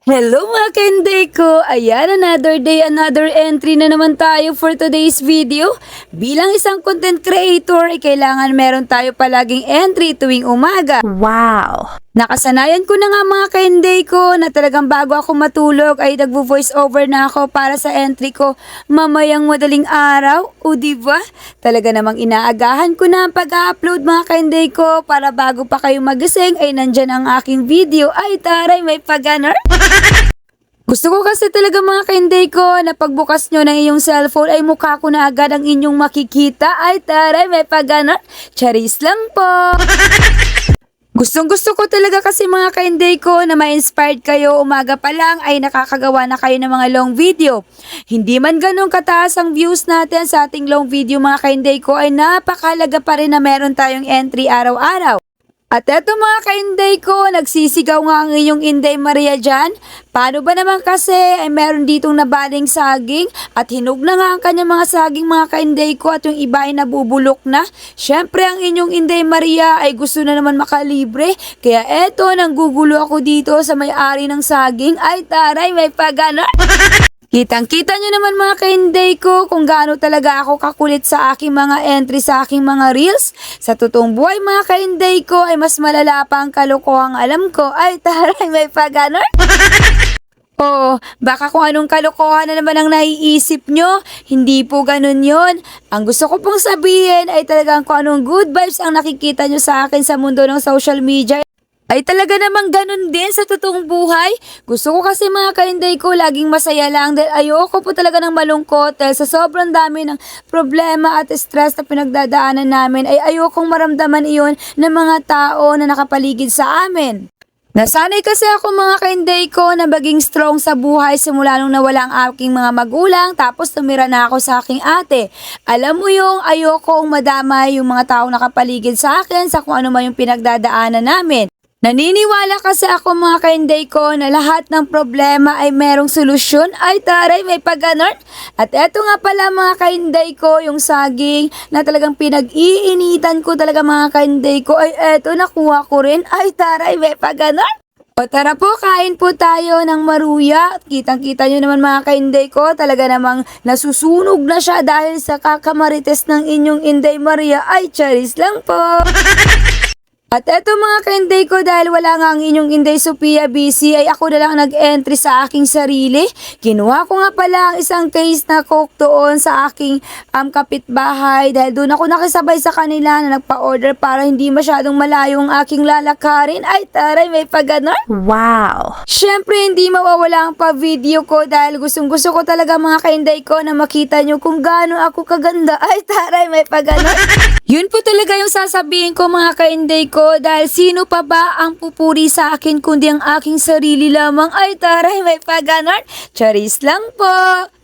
Hello mga kainday ko! Ayan, another day, another entry na naman tayo for today's video. Bilang isang content creator, kailangan meron tayo palaging entry tuwing umaga. Wow! Nakasanayan ko na nga mga kainday ko na talagang bago ako matulog ay nagvo-voice over na ako para sa entry ko mamayang madaling araw. O diba? Talaga namang inaagahan ko na ang pag-upload mga kainday ko para bago pa kayo magising ay nandyan ang aking video. Ay taray, may pag-ganar! Gusto ko kasi talaga mga kainday ko na pagbukas nyo ng iyong cellphone ay mukha ko na agad ang inyong makikita. Ay taray, may pag-ganar! Charis lang po! Gustong-gusto ko talaga kasi mga kainday ko na ma-inspired kayo umaga pa lang ay nakakagawa na kayo ng mga long video. Hindi man ganun kataas ang views natin sa ating long video mga kainday ko ay napakalaga pa rin na meron tayong entry araw-araw. At eto mga kainday ko, nagsisigaw nga ang inyong Inday Maria dyan. Paano ba naman kasi ay meron ditong nabaling saging at hinog na nga ang kanyang mga saging mga kainday ko at yung iba ay nabubulok na. Syempre ang inyong Inday Maria ay gusto na naman makalibre. Kaya eto, nanggugulo ako dito sa may-ari ng saging. Ay taray, may pagana. Kitang-kita nyo naman mga kainday ko kung gaano talaga ako kakulit sa aking mga entry sa aking mga reels. Sa totoong buhay mga kainday ko ay mas malala pa ang kalokohang alam ko. Ay taray, may pag-ganar? Oo, baka kung anong kalokohan na naman ang naiisip nyo. Hindi po ganun yon. Ang gusto ko pong sabihin ay talagang kung anong good vibes ang nakikita nyo sa akin sa mundo ng social media. Ay talaga namang ganun din sa totoong buhay. Gusto ko kasi mga kainday ko laging masaya lang dahil ayoko po talaga ng malungkot dahil sa sobrang dami ng problema at stress na pinagdadaanan namin ay ayokong maramdaman iyon ng mga tao na nakapaligid sa amin. Nasanay kasi ako mga kainday ko na maging strong sa buhay simula nung nawala ang aking mga magulang tapos tumira na ako sa aking ate. Alam mo yung ayokong madamay yung mga taong nakapaligid sa akin sa kung ano man yung pinagdadaanan namin. Naniniwala kasi ako mga kainday ko na lahat ng problema ay merong solusyon. Ay taray, may pag-ganon. At eto nga pala mga kainday ko, yung saging na talagang pinag-iinitan ko talaga mga kainday ko. Ay eto, nakuha ko rin. Ay taray, may pag-ganon. O tara po, kain po tayo ng maruya. Kitang-kita nyo naman mga kainday ko, talaga namang nasusunog na siya dahil sa kakamarites ng inyong Inday Maria. Ay charis lang po. At eto mga kainday ko, dahil wala nga ang inyong Inday Sophia busy, ay ako na lang nag-entry sa aking sarili. Kinuha ko nga pala ang isang case na coke doon sa aking kapitbahay dahil doon ako nakisabay sa kanila na nagpa-order para hindi masyadong malayo ang aking lalakarin. Ay taray, may pag-ganon. Wow! Syempre hindi mawawala ang pa-video ko dahil gustong-gusto ko talaga mga kainday ko na makita nyo kung gaano ako kaganda. Ay taray, may pag-ganon. Yun po talaga yung sasabihin ko mga kainday ko dahil sino pa ba ang pupuri sa akin kundi ang aking sarili lamang. Ay taray, may pag-ganon. Charis lang po.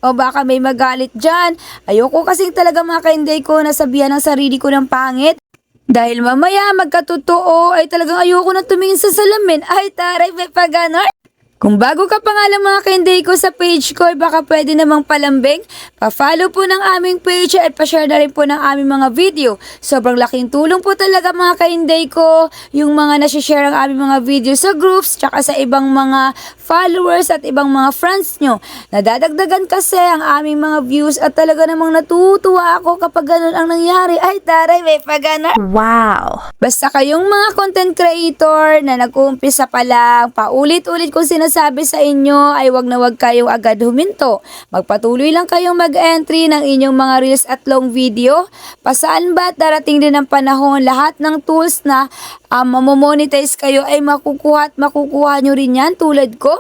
O baka may magalit dyan. Ayoko kasing talaga mga kainday ko na sabihan ng sarili ko ng pangit. Dahil mamaya magkatotoo ay talagang ayoko na tumingin sa salamin. Ay taray, may pag-ganon. Kung bago ka pa nga lang mga kainday ko sa page ko, baka pwede namang palambing. Pa-follow po ng aming page at pa-share na rin po ng aming mga video. Sobrang laking tulong po talaga mga kainday ko yung mga nasi-share ang aming mga video sa groups tsaka sa ibang mga followers at ibang mga friends nyo. Nadadagdagan kasi ang aming mga views at talaga namang natutuwa ako kapag ganun ang nangyari. Ay taray, may pag-ganar. Wow! Basta kayong mga content creator na nag-uumpisa pa lang, paulit-ulit kong sinasabi sa inyo ay wag na wag kayong agad huminto. Magpatuloy lang kayong mag-entry ng inyong mga reels at long video. Pasaan ba't darating din ang panahon lahat ng tools na mamomonetize kayo ay makukuha at makukuha nyo rin yan tulad ko?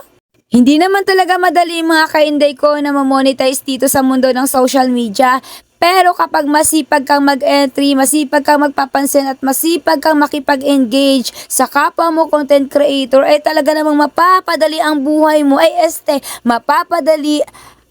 Hindi naman talaga madali mga kainday ko na mamonetize dito sa mundo ng social media. Pero kapag masipag kang mag-entry, masipag kang magpapansin at masipag kang makipag-engage sa kapwa mo content creator ay talaga namang mapapadali ang buhay mo ay mapapadali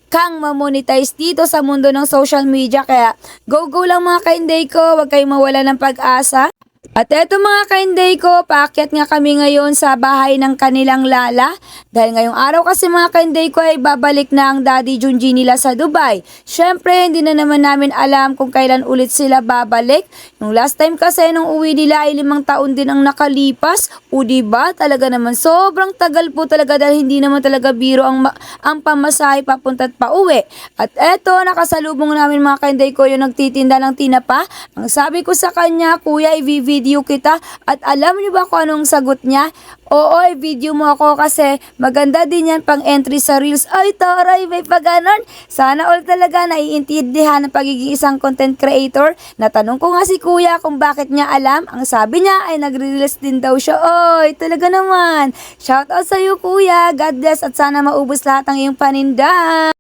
kang mamonetize dito sa mundo ng social media. Kaya go lang mga kainday ko, huwag kayong mawala ng pag-asa. At eto mga kainday ko, paakyat nga kami ngayon sa bahay ng kanilang lala. Dahil ngayong araw kasi mga kainday ko ay babalik na ang Daddy Junji nila sa Dubai. Syempre, hindi na naman namin alam kung kailan ulit sila babalik. Yung last time kasi nung uwi nila ay 5 taon din ang nakalipas. O diba, talaga naman sobrang tagal po talaga dahil hindi naman talaga biro ang pamasahe papunta at pauwi. At eto, nakasalubong namin mga kainday ko yung nagtitinda ng tinapa. Ang sabi ko sa kanya, kuya, i-video kita. At alam niyo ba kung anong sagot niya? Oo, video mo ako kasi maganda din yan pang entry sa Reels. Ay, taray, may paganon. Sana all talaga naiintindihan ng pagiging isang content creator. Natanong ko nga si kuya kung bakit niya alam. Ang sabi niya ay nagre-reels din daw siya. Oy, talaga naman. Shout out sa iyo kuya. God bless at sana maubos lahat ng iyong paninda.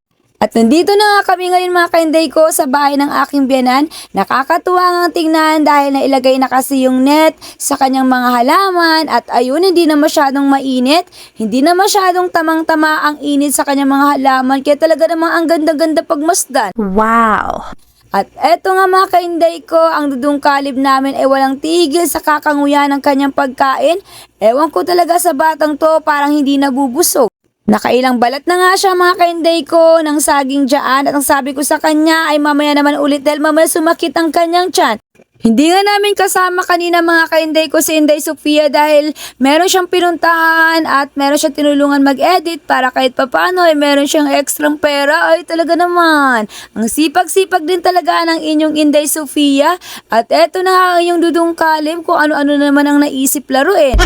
At nandito na nga kami ngayon mga kainday ko sa bahay ng aking biyanan. Nakakatuwa nga tingnan dahil nailagay na kasi yung net sa kanyang mga halaman at ayun hindi na masyadong mainit. Hindi na masyadong tamang-tama ang init sa kanyang mga halaman kaya talaga namang ang ganda-ganda pagmasdan. Wow. At eto nga mga kainday ko, ang dudong kalib namin ay walang tigil sa kakanguya ng kanyang pagkain. Ewan ko talaga sa batang to parang hindi nabubusog. Nakailang balat na nga siya mga kainday ko ng saging dyan at ang sabi ko sa kanya ay mamaya naman ulit dahil mamaya sumakit ang kanyang tiyan. Hindi nga namin kasama kanina mga kainday ko si Inday Sofia dahil meron siyang pinuntahan at meron siyang tinulungan mag-edit para kahit papano ay meron siyang ekstrang pera. Ay talaga naman, ang sipag-sipag din talaga ng inyong Inday Sofia. At eto na nga ang inyong dudong kalim kung ano-ano naman ang naisip laruin.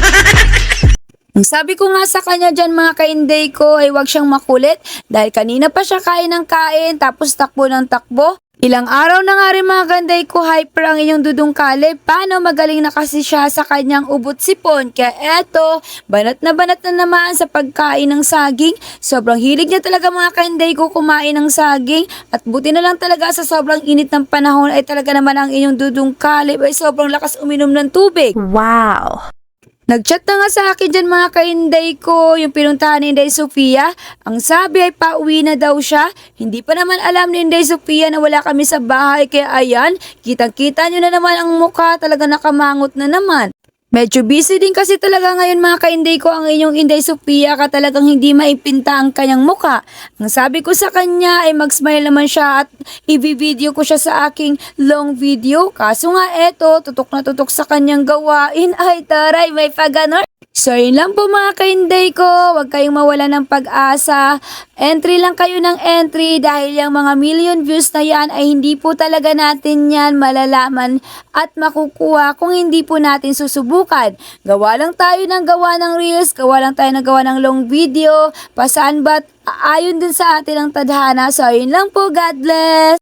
Ang sabi ko nga sa kanya dyan mga kainday ko ay huwag siyang makulit dahil kanina pa siya kain ng kain tapos takbo ng takbo. Ilang araw na nga rin mga ganday ko hyper ang inyong dudong kalib. Paano magaling na kasi siya sa kanyang ubot sipon. Kaya eto, banat na naman sa pagkain ng saging. Sobrang hilig niya talaga mga kainday ko kumain ng saging. At buti na lang talaga sa sobrang init ng panahon ay talaga naman ang inyong dudong kalib ay sobrang lakas uminom ng tubig. Wow. Nagchat na nga sa akin dyan mga kainday ko, yung pinuntahan ni Inday Sofia. Ang sabi ay pauwi na daw siya. Hindi pa naman alam ni Inday Sofia na wala kami sa bahay. Kaya ayan, kitang-kita nyo na naman ang mukha, talaga nakamangot na naman. Medyo busy din kasi talaga ngayon mga kainday ko ang inyong Inday Sofia ka talagang hindi maipinta ang kanyang mukha. Ang sabi ko sa kanya ay mag-smile naman siya at i-video ko siya sa aking long video. Kaso nga eto, tutok na tutok sa kanyang gawain. Ay taray, may paganon. So yun lang po mga kainday ko, huwag kayong mawala ng pag-asa. Entry lang kayo ng entry dahil yung mga million views na yan ay hindi po talaga natin yan malalaman at makukuha kung hindi po natin susubukan. Gawa lang tayo ng gawa ng reels, gawa lang tayo ng gawa ng long video, pasaan ba't ayon din sa atin ang tadhana. So yun lang po, God bless!